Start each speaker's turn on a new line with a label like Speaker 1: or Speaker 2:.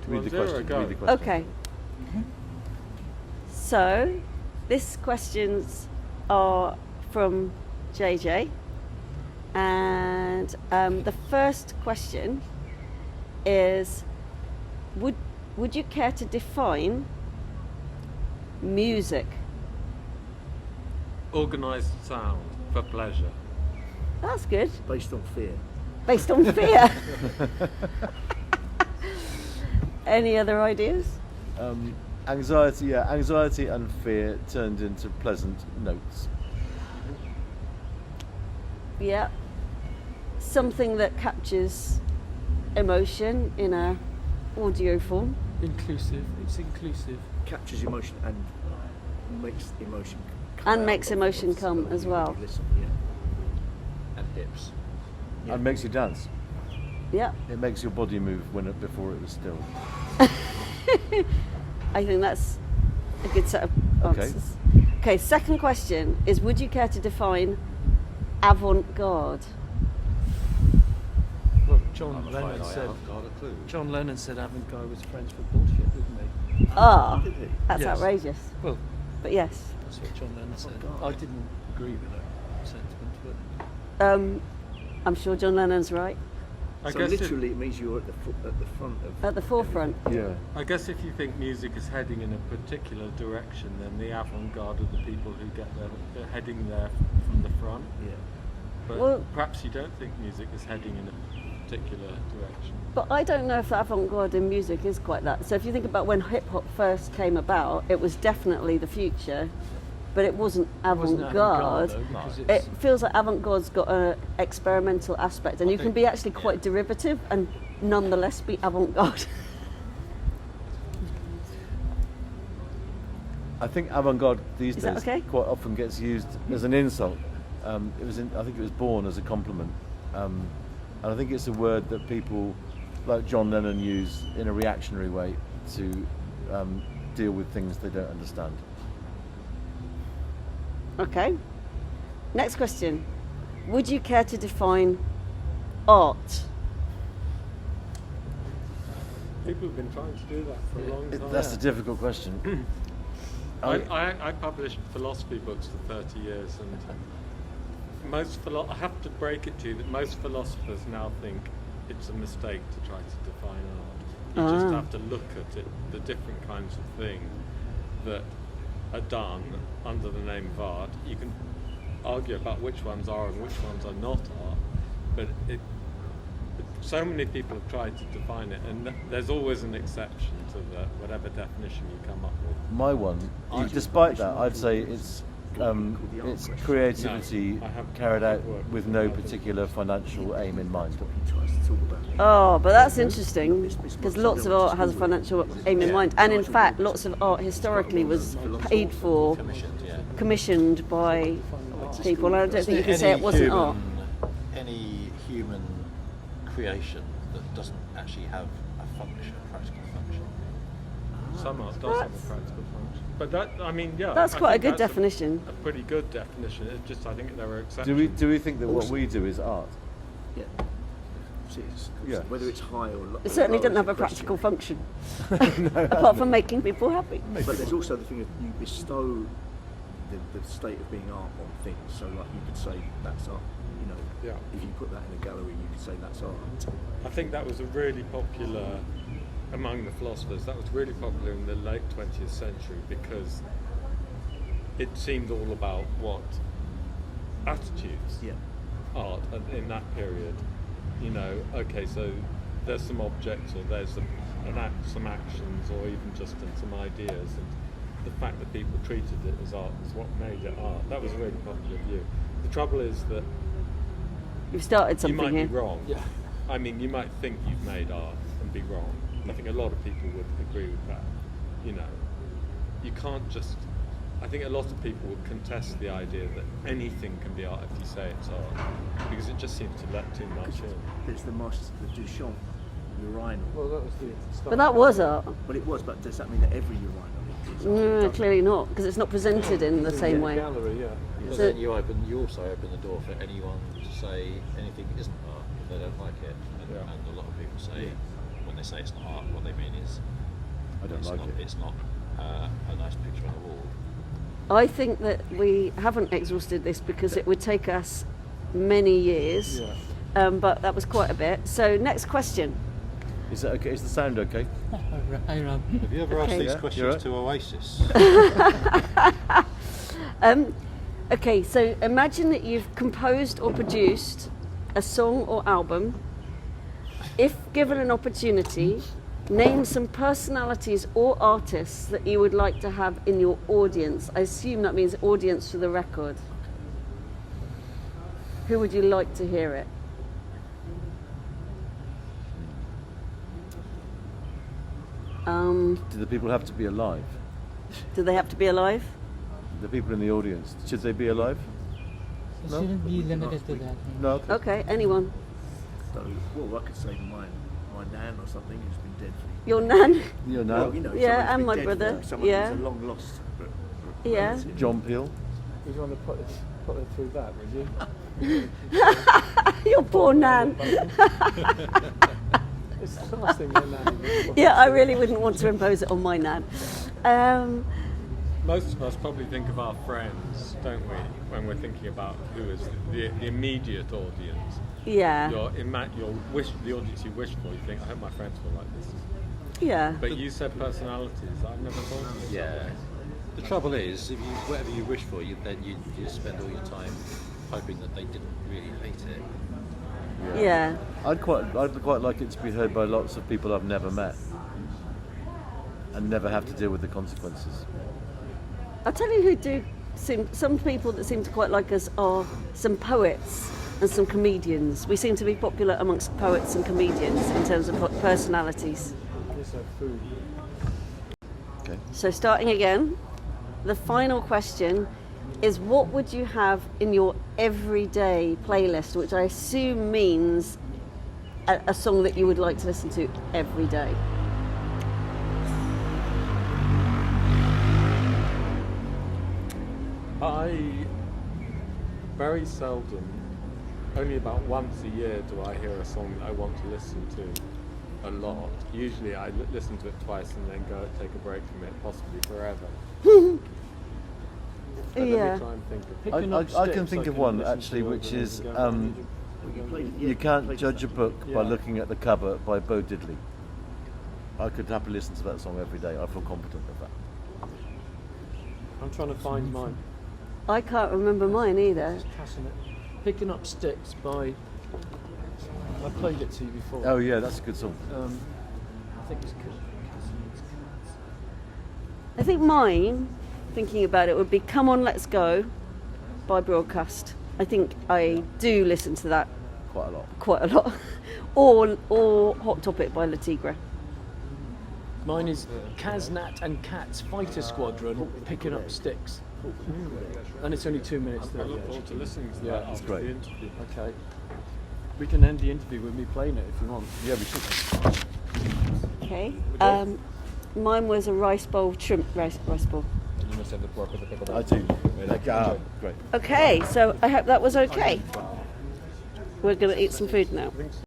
Speaker 1: Read the question. Read the question.
Speaker 2: Okay. So, this questions are from JJ, and the first question is: Would you care to define music?
Speaker 3: Organised sound for pleasure.
Speaker 2: That's good.
Speaker 4: Based on fear.
Speaker 2: Based on fear. Any other ideas?
Speaker 1: Anxiety and fear turned into pleasant notes.
Speaker 2: Yeah. Something that captures emotion in a audio form.
Speaker 5: Inclusive. It's inclusive.
Speaker 4: Captures emotion and makes emotion come.
Speaker 2: And makes emotion come as well.
Speaker 4: Listen,
Speaker 6: And hips.
Speaker 4: Yeah.
Speaker 1: And makes you dance.
Speaker 2: Yeah.
Speaker 1: It makes your body move before it was still.
Speaker 2: I think that's a good set of answers. Okay, second question is: would you care to define avant-garde?
Speaker 5: Well, John
Speaker 6: I'm
Speaker 5: Lennon
Speaker 6: afraid I
Speaker 5: said.
Speaker 6: haven't got a clue.
Speaker 5: John Lennon said avant-garde was French for bullshit, didn't he?
Speaker 2: Ah,
Speaker 4: Did he?
Speaker 2: that's
Speaker 5: Yes.
Speaker 2: outrageous.
Speaker 5: Well,
Speaker 2: But yes.
Speaker 5: that's what John Lennon said.
Speaker 4: Avant-garde.
Speaker 5: I didn't agree with that sentiment, but
Speaker 2: I'm sure John Lennon's right.
Speaker 3: I
Speaker 4: So
Speaker 3: guess
Speaker 4: literally it means you're at the front of.
Speaker 2: At the forefront.
Speaker 1: Yeah.
Speaker 3: I guess if you think music is heading in a particular direction, then the avant-garde are the people who they're heading there from the front.
Speaker 4: Yeah.
Speaker 3: But
Speaker 2: Well-
Speaker 3: perhaps you don't think music is heading in a particular direction.
Speaker 2: But I don't know if the avant-garde in music is quite that. So if you think about when hip-hop first came about, it was definitely the future, but it wasn't
Speaker 5: it wasn't
Speaker 2: avant-garde.
Speaker 5: though, because
Speaker 2: It
Speaker 5: it's,
Speaker 2: feels like avant-garde's got an experimental aspect, and you can be actually quite derivative and nonetheless be avant-garde.
Speaker 1: I think avant-garde these
Speaker 2: Is that
Speaker 1: days
Speaker 2: okay?
Speaker 1: quite often gets used as an insult. I think it was born as a compliment, and I think it's a word that people like John Lennon use in a reactionary way to deal with things they don't understand.
Speaker 2: Okay. Next question. Would you care to define art?
Speaker 3: People have been trying to do that for a long time.
Speaker 1: That's a difficult question.
Speaker 3: I published philosophy books for 30 years, and I have to break it to you that most philosophers now think it's a mistake to try to define art. You just have to look at it, the different kinds of things that are done under the name of art. You can argue about which ones are and which ones are not art, but so many people have tried to define it, and there's always an exception to whatever definition you come up with.
Speaker 1: My one, despite that, I'd say it's creativity
Speaker 3: No, I have-
Speaker 1: carried out with no particular financial aim in mind.
Speaker 4: He tries to talk about.
Speaker 2: Oh, but that's interesting because lots of art has a financial aim in mind, and in fact, lots of art historically was paid for, commissioned by people. And I don't think you can say it wasn't art.
Speaker 6: Any human creation that doesn't actually have a function, a practical function.
Speaker 3: Some art does have a practical function, but
Speaker 2: That's
Speaker 3: I
Speaker 2: quite a
Speaker 3: think
Speaker 2: good
Speaker 3: that's
Speaker 2: definition.
Speaker 3: A pretty good definition. It's just I think there are exceptions.
Speaker 1: Do we think that what we do is art?
Speaker 4: Yeah.
Speaker 1: Yeah.
Speaker 4: Whether it's high or low.
Speaker 2: It certainly doesn't have a practical function, apart from making people happy.
Speaker 4: But there's also the thing of you bestow the state of being art on things. So like you could say that's art. You know,
Speaker 3: Yeah.
Speaker 4: if you put that in a gallery, you could say that's art.
Speaker 3: I think that was a really popular among the philosophers. That was really popular in the late 20th century because it seemed all about what attitudes
Speaker 4: Yeah.
Speaker 3: art in that period. You know, okay, so there's some objects or there's some actions or even just some ideas, and the fact that people treated it as art is what made it art. That was a really popular view. The trouble is that
Speaker 2: You've started
Speaker 3: you
Speaker 2: something
Speaker 3: might
Speaker 2: here.
Speaker 3: be wrong. I mean, you might think you've made art and be wrong. I think a lot of people would agree with that. You know, you can't just. I think a lot of people would contest the idea that anything can be art if you say it's art, because it just seems to let too much in.
Speaker 4: There's the Duchamp urinal.
Speaker 5: well, that was the.
Speaker 2: But that was art.
Speaker 4: Well, it was, but does that mean that every urinal is art?
Speaker 2: No, clearly not, because it's not presented in the same way.
Speaker 5: Gallery, yeah.
Speaker 6: But
Speaker 2: So-
Speaker 6: then you also open the door for anyone to say anything isn't art if they don't like it, and a lot of people say when they say it's not art, what they mean is
Speaker 1: I don't like it.
Speaker 6: It's not a nice picture on the wall.
Speaker 2: I think that we haven't exhausted this because it would take us many years, but that was quite a bit. So next question.
Speaker 1: Is that okay? Is the sound okay?
Speaker 5: Hi, Rob.
Speaker 6: Have you ever asked
Speaker 2: Okay.
Speaker 6: these
Speaker 1: Yeah,
Speaker 6: questions
Speaker 1: you're right.
Speaker 6: to Oasis?
Speaker 2: Okay, so imagine that you've composed or produced a song or album. If given an opportunity, name some personalities or artists that you would like to have in your audience. I assume that means audience for the record. Who would you like to hear it?
Speaker 1: Do the people have to be alive?
Speaker 2: Do they have to be alive?
Speaker 1: The people in the audience, should they be alive?
Speaker 5: It
Speaker 1: No?
Speaker 5: shouldn't be limited to that.
Speaker 1: No. Okay.
Speaker 2: Okay, anyone?
Speaker 4: So, well, I could say my nan or something who's been dead for
Speaker 2: Your nan?
Speaker 1: You know,
Speaker 4: well, you know,
Speaker 2: Yeah,
Speaker 4: someone who's
Speaker 2: and
Speaker 4: been
Speaker 2: my
Speaker 4: dead
Speaker 2: brother,
Speaker 4: for someone
Speaker 2: yeah.
Speaker 4: who's a long lost.
Speaker 2: Yeah.
Speaker 4: relative.
Speaker 1: John Peel.
Speaker 7: Would you want to put her through that, would you?
Speaker 2: Your poor nan.
Speaker 7: It's the last thing your nan would
Speaker 2: Yeah, I really wouldn't want to impose it on my nan.
Speaker 3: Most of us probably think of our friends, don't we, when we're thinking about who is the immediate audience.
Speaker 2: Yeah.
Speaker 3: The audience you wish for, you think, I hope my friends will like this.
Speaker 2: Yeah.
Speaker 3: But you said personalities. I've never thought of it.
Speaker 6: Yeah. The trouble is, if you, whatever you wish for, you spend all your time hoping that they didn't really hate it.
Speaker 2: Yeah.
Speaker 1: I'd quite like it to be heard by lots of people I've never met and never have to deal with the consequences.
Speaker 2: I'll tell you who do seem, some people that seem to quite like us are some poets and some comedians. We seem to be popular amongst poets and comedians in terms of personalities.
Speaker 7: Yes, food.
Speaker 1: Okay.
Speaker 2: So starting again, the final question is, what would you have in your everyday playlist, which I assume means a song that you would like to listen to every day?
Speaker 3: I very seldom, only about once a year, do I hear a song that I want to listen to a lot. Usually I listen to it twice and then go take a break from it, possibly forever. But
Speaker 2: Yeah.
Speaker 3: let me try and think of
Speaker 1: I can think of one actually, which is You Can't Judge a Book by Looking at the Cover by Bo Diddley. I could happily listen to that song every day. I feel competent with that.
Speaker 7: I'm trying to find mine.
Speaker 2: I can't remember mine either.
Speaker 7: It's passionate. Picking Up Sticks by. I played it to you before.
Speaker 1: Oh yeah, that's a good song.
Speaker 7: I think it's good.
Speaker 2: I think mine, thinking about it, would be Come On Let's Go by Broadcast. I think I do listen to that
Speaker 1: Quite a lot.
Speaker 2: quite a lot. or Hot Topic by Latigra.
Speaker 7: Mine is Kaznat and Kat's Fighter Squadron, Picking Up Sticks. And it's only 2 minutes.
Speaker 3: I look forward to listening to that after
Speaker 1: great.
Speaker 3: the interview.
Speaker 7: Okay. We can end the interview with me playing it if you want.
Speaker 1: Yeah, we should.
Speaker 2: Okay. Mine was a rice bowl, shrimp rice bowl.
Speaker 5: You must have the pork with the pickle.
Speaker 1: I do. Great.
Speaker 2: Okay, so I hope that was okay. We're going to eat some food now.
Speaker 3: I think so.